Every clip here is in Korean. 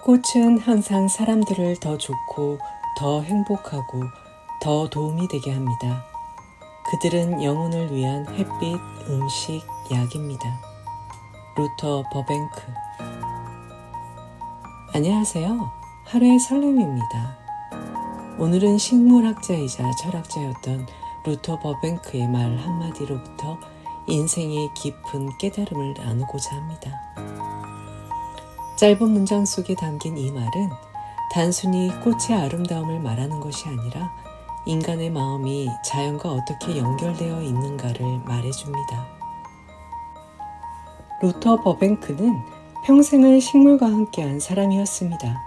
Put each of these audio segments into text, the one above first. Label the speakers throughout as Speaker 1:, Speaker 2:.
Speaker 1: 꽃은 항상 사람들을 더 좋고 더 행복하고 더 도움이 되게 합니다. 그들은 영혼을 위한 햇빛, 음식, 약입니다. 루터 버뱅크. 안녕하세요. 하루의 설렘입니다. 오늘은 식물학자이자 철학자였던 루터 버뱅크의 말 한마디로부터 인생의 깊은 깨달음을 나누고자 합니다. 짧은 문장 속에 담긴 이 말은 단순히 꽃의 아름다움을 말하는 것이 아니라 인간의 마음이 자연과 어떻게 연결되어 있는가를 말해줍니다. 루터 버뱅크는 평생을 식물과 함께한 사람이었습니다.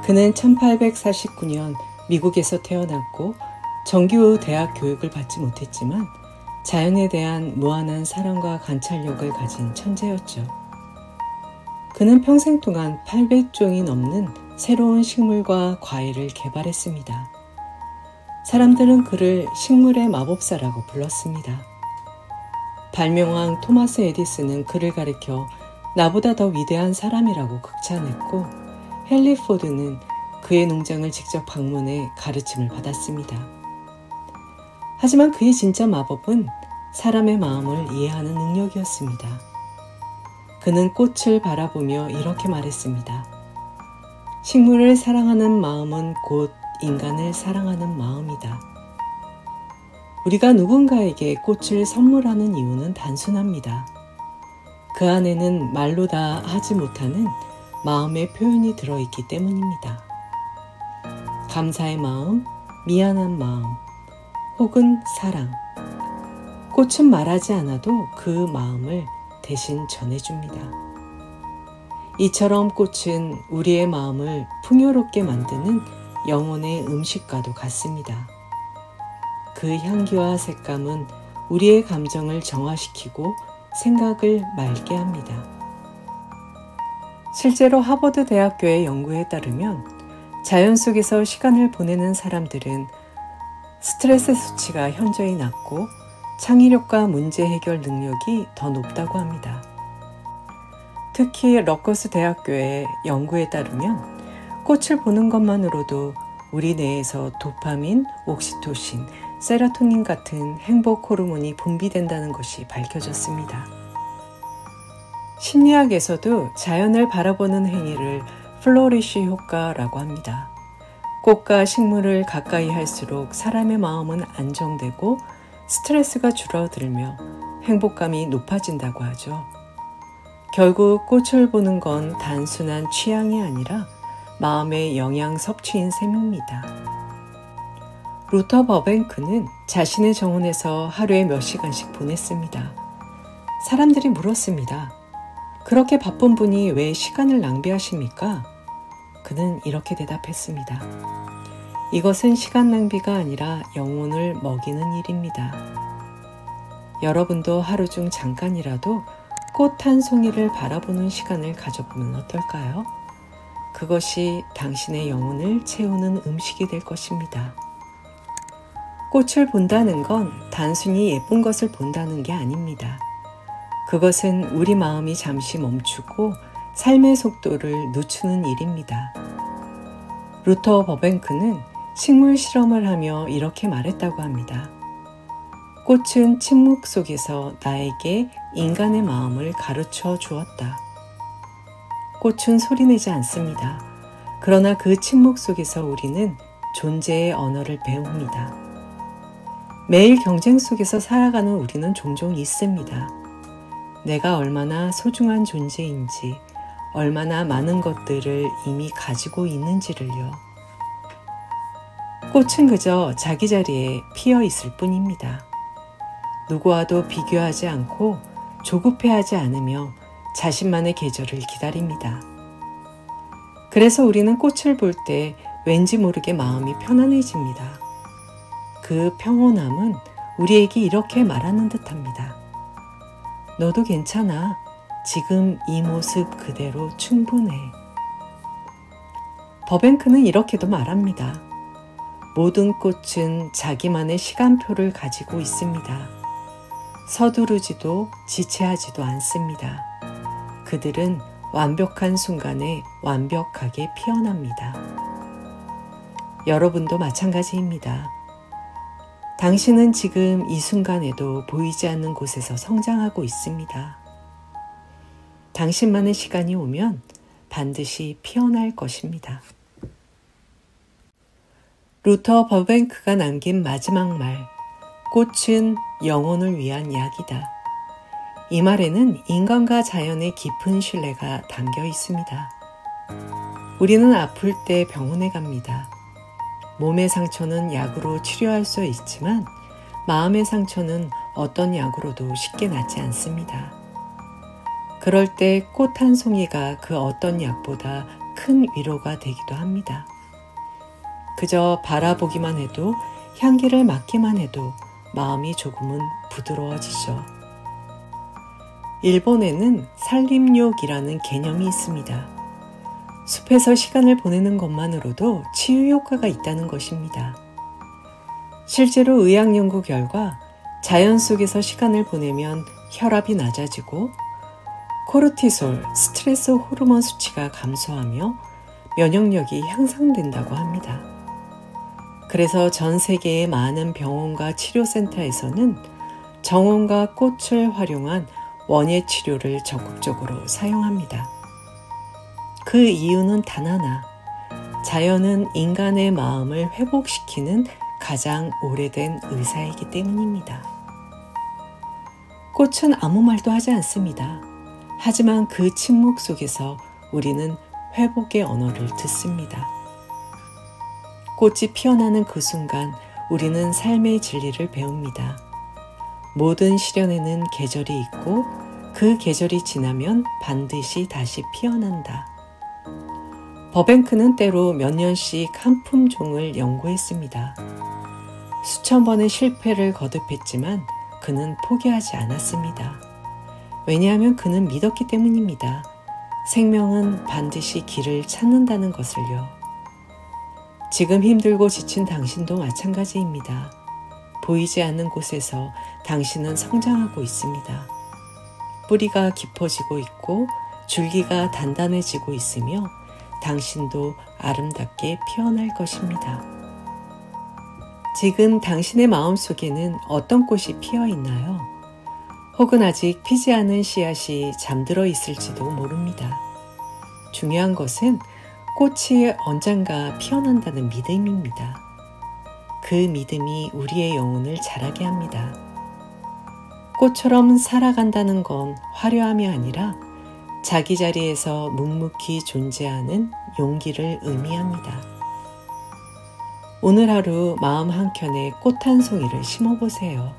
Speaker 1: 그는 1849년 미국에서 태어났고 정규 대학 교육을 받지 못했지만 자연에 대한 무한한 사랑과 관찰력을 가진 천재였죠. 그는 평생 동안 800종이 넘는 새로운 식물과 과일을 개발했습니다. 사람들은 그를 식물의 마법사라고 불렀습니다. 발명왕 토마스 에디슨은 그를 가리켜 나보다 더 위대한 사람이라고 극찬했고 헨리 포드는 그의 농장을 직접 방문해 가르침을 받았습니다. 하지만 그의 진짜 마법은 사람의 마음을 이해하는 능력이었습니다. 그는 꽃을 바라보며 이렇게 말했습니다. 식물을 사랑하는 마음은 곧 인간을 사랑하는 마음이다. 우리가 누군가에게 꽃을 선물하는 이유는 단순합니다. 그 안에는 말로 다 하지 못하는 마음의 표현이 들어있기 때문입니다. 감사의 마음, 미안한 마음, 혹은 사랑. 꽃은 말하지 않아도 그 마음을 대신 전해줍니다. 이처럼 꽃은 우리의 마음을 풍요롭게 만드는 영혼의 음식과도 같습니다. 그 향기와 색감은 우리의 감정을 정화시키고 생각을 맑게 합니다. 실제로 하버드 대학교의 연구에 따르면 자연 속에서 시간을 보내는 사람들은 스트레스 수치가 현저히 낮고 창의력과 문제 해결 능력이 더 높다고 합니다. 특히 러커스 대학교의 연구에 따르면 꽃을 보는 것만으로도 우리 뇌에서 도파민, 옥시토신, 세로토닌 같은 행복 호르몬이 분비된다는 것이 밝혀졌습니다. 심리학에서도 자연을 바라보는 행위를 플로리쉬 효과라고 합니다. 꽃과 식물을 가까이 할수록 사람의 마음은 안정되고 스트레스가 줄어들며 행복감이 높아진다고 하죠. 결국 꽃을 보는 건 단순한 취향이 아니라 마음의 영양 섭취인 셈입니다. 루터 버뱅크는 자신의 정원에서 하루에 몇 시간씩 보냈습니다. 사람들이 물었습니다. 그렇게 바쁜 분이 왜 시간을 낭비하십니까? 그는 이렇게 대답했습니다. 이것은 시간 낭비가 아니라 영혼을 먹이는 일입니다. 여러분도 하루 중 잠깐이라도 꽃 한 송이를 바라보는 시간을 가져보면 어떨까요? 그것이 당신의 영혼을 채우는 음식이 될 것입니다. 꽃을 본다는 건 단순히 예쁜 것을 본다는 게 아닙니다. 그것은 우리 마음이 잠시 멈추고 삶의 속도를 늦추는 일입니다. 루터 버뱅크는 식물 실험을 하며 이렇게 말했다고 합니다. 꽃은 침묵 속에서 나에게 인간의 마음을 가르쳐 주었다. 꽃은 소리내지 않습니다. 그러나 그 침묵 속에서 우리는 존재의 언어를 배웁니다. 매일 경쟁 속에서 살아가는 우리는 종종 있습니다. 내가 얼마나 소중한 존재인지, 얼마나 많은 것들을 이미 가지고 있는지를요. 꽃은 그저 자기 자리에 피어 있을 뿐입니다. 누구와도 비교하지 않고 조급해하지 않으며 자신만의 계절을 기다립니다. 그래서 우리는 꽃을 볼 때 왠지 모르게 마음이 편안해집니다. 그 평온함은 우리에게 이렇게 말하는 듯합니다. 너도 괜찮아. 지금 이 모습 그대로 충분해. 버뱅크는 이렇게도 말합니다. 모든 꽃은 자기만의 시간표를 가지고 있습니다. 서두르지도 지체하지도 않습니다. 그들은 완벽한 순간에 완벽하게 피어납니다. 여러분도 마찬가지입니다. 당신은 지금 이 순간에도 보이지 않는 곳에서 성장하고 있습니다. 당신만의 시간이 오면 반드시 피어날 것입니다. 루터 버뱅크가 남긴 마지막 말, 꽃은 영혼을 위한 약이다. 이 말에는 인간과 자연의 깊은 신뢰가 담겨 있습니다. 우리는 아플 때 병원에 갑니다. 몸의 상처는 약으로 치료할 수 있지만 마음의 상처는 어떤 약으로도 쉽게 낫지 않습니다. 그럴 때 꽃 한 송이가 그 어떤 약보다 큰 위로가 되기도 합니다. 그저 바라보기만 해도, 향기를 맡기만 해도 마음이 조금은 부드러워지죠. 일본에는 산림욕이라는 개념이 있습니다. 숲에서 시간을 보내는 것만으로도 치유 효과가 있다는 것입니다. 실제로 의학 연구 결과 자연 속에서 시간을 보내면 혈압이 낮아지고 코르티솔, 스트레스 호르몬 수치가 감소하며 면역력이 향상된다고 합니다. 그래서 전 세계의 많은 병원과 치료센터에서는 정원과 꽃을 활용한 원예 치료를 적극적으로 사용합니다. 그 이유는 단 하나, 자연은 인간의 마음을 회복시키는 가장 오래된 의사이기 때문입니다. 꽃은 아무 말도 하지 않습니다. 하지만 그 침묵 속에서 우리는 회복의 언어를 듣습니다. 꽃이 피어나는 그 순간 우리는 삶의 진리를 배웁니다. 모든 시련에는 계절이 있고 그 계절이 지나면 반드시 다시 피어난다. 버뱅크는 때로 몇 년씩 한 품종을 연구했습니다. 수천 번의 실패를 거듭했지만 그는 포기하지 않았습니다. 왜냐하면 그는 믿었기 때문입니다. 생명은 반드시 길을 찾는다는 것을요. 지금 힘들고 지친 당신도 마찬가지입니다. 보이지 않는 곳에서 당신은 성장하고 있습니다. 뿌리가 깊어지고 있고 줄기가 단단해지고 있으며 당신도 아름답게 피어날 것입니다. 지금 당신의 마음속에는 어떤 꽃이 피어 있나요? 혹은 아직 피지 않은 씨앗이 잠들어 있을지도 모릅니다. 중요한 것은 꽃이 언젠가 피어난다는 믿음입니다. 그 믿음이 우리의 영혼을 자라게 합니다. 꽃처럼 살아간다는 건 화려함이 아니라 자기 자리에서 묵묵히 존재하는 용기를 의미합니다. 오늘 하루 마음 한켠에 꽃 한 송이를 심어보세요.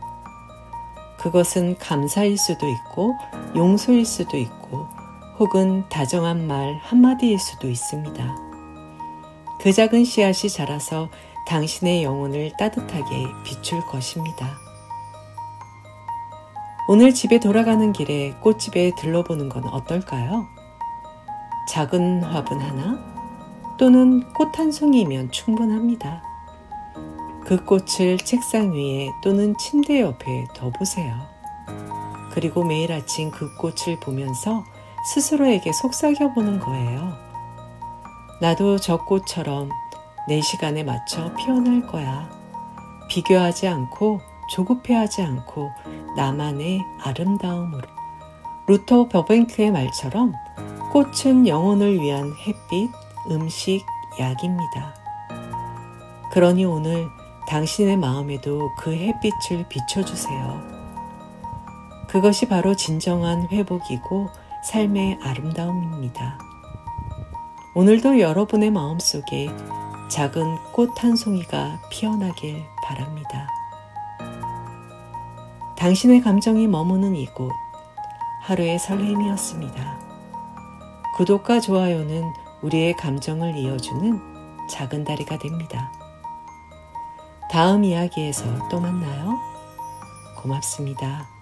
Speaker 1: 그것은 감사일 수도 있고 용서일 수도 있고 혹은 다정한 말 한마디일 수도 있습니다. 그 작은 씨앗이 자라서 당신의 영혼을 따뜻하게 비출 것입니다. 오늘 집에 돌아가는 길에 꽃집에 들러보는 건 어떨까요? 작은 화분 하나 또는 꽃 한 송이면 충분합니다. 그 꽃을 책상 위에 또는 침대 옆에 둬보세요. 그리고 매일 아침 그 꽃을 보면서 스스로에게 속삭여보는 거예요. 나도 저 꽃처럼 내 시간에 맞춰 피어날 거야. 비교하지 않고 조급해하지 않고 나만의 아름다움으로. 루터 버뱅크의 말처럼 꽃은 영혼을 위한 햇빛, 음식, 약입니다. 그러니 오늘 당신의 마음에도 그 햇빛을 비춰주세요. 그것이 바로 진정한 회복이고 삶의 아름다움입니다. 오늘도 여러분의 마음속에 작은 꽃 한 송이가 피어나길 바랍니다. 당신의 감정이 머무는 이곳, 하루의 설렘이었습니다. 구독과 좋아요는 우리의 감정을 이어주는 작은 다리가 됩니다. 다음 이야기에서 또 만나요. 고맙습니다.